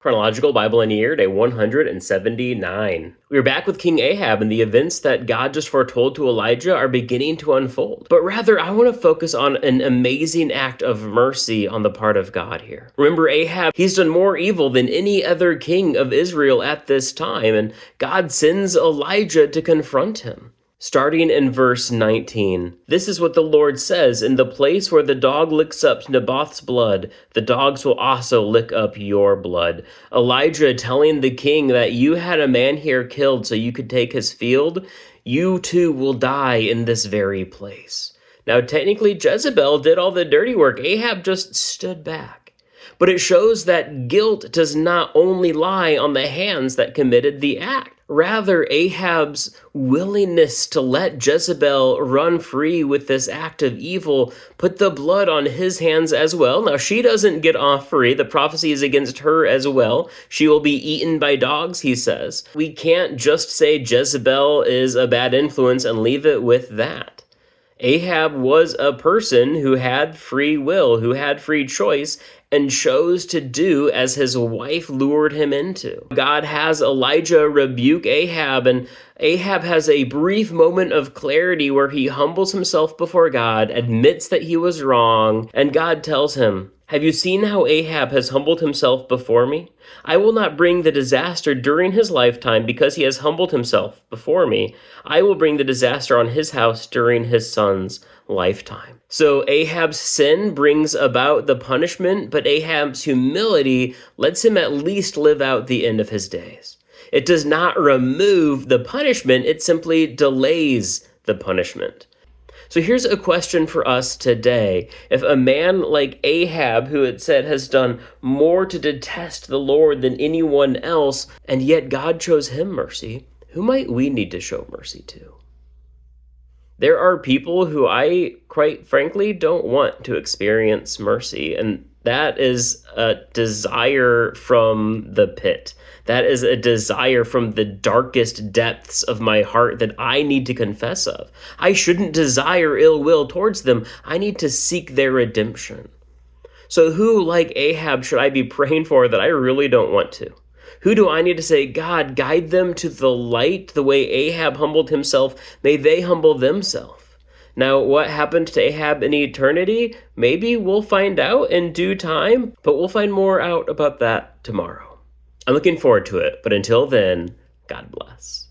Chronological Bible in a Year, day 179. We are back with King Ahab, and the events that God just foretold to Elijah are beginning to unfold. But rather, I want to focus on an amazing act of mercy on the part of God here. Remember, Ahab, he's done more evil than any other king of Israel at this time, and God sends Elijah to confront him. Starting in verse 19, this is what the Lord says: "In the place where the dog licks up Naboth's blood, the dogs will also lick up your blood." Elijah telling the king that you had a man here killed so you could take his field, you too will die in this very place. Now, technically, Jezebel did all the dirty work. Ahab just stood back. But it shows that guilt does not only lie on the hands that committed the act. Rather, Ahab's willingness to let Jezebel run free with this act of evil put the blood on his hands as well. Now, she doesn't get off free. The prophecy is against her as well. She will be eaten by dogs, he says. We can't just say Jezebel is a bad influence and leave it with that. Ahab was a person who had free will, who had free choice, and chose to do as his wife lured him into. God has Elijah rebuke Ahab, and Ahab has a brief moment of clarity where he humbles himself before God, admits that he was wrong, and God tells him, "Have you seen how Ahab has humbled himself before me? I will not bring the disaster during his lifetime because he has humbled himself before me. I will bring the disaster on his house during his son's lifetime." So Ahab's sin brings about the punishment, but Ahab's humility lets him at least live out the end of his days. It does not remove the punishment, it simply delays the punishment. So here's a question for us today. If a man like Ahab, who it said has done more to detest the Lord than anyone else, and yet God shows him mercy, who might we need to show mercy to? There are people who I, quite frankly, don't want to experience mercy, and that is a desire from the pit. That is a desire from the darkest depths of my heart that I need to confess of. I shouldn't desire ill will towards them. I need to seek their redemption. So who, like Ahab, should I be praying for that I really don't want to? Who do I need to say, God, guide them to the light the way Ahab humbled himself? May they humble themselves. Now, what happened to Ahab in eternity? Maybe we'll find out in due time, but we'll find more out about that tomorrow. I'm looking forward to it, but until then, God bless.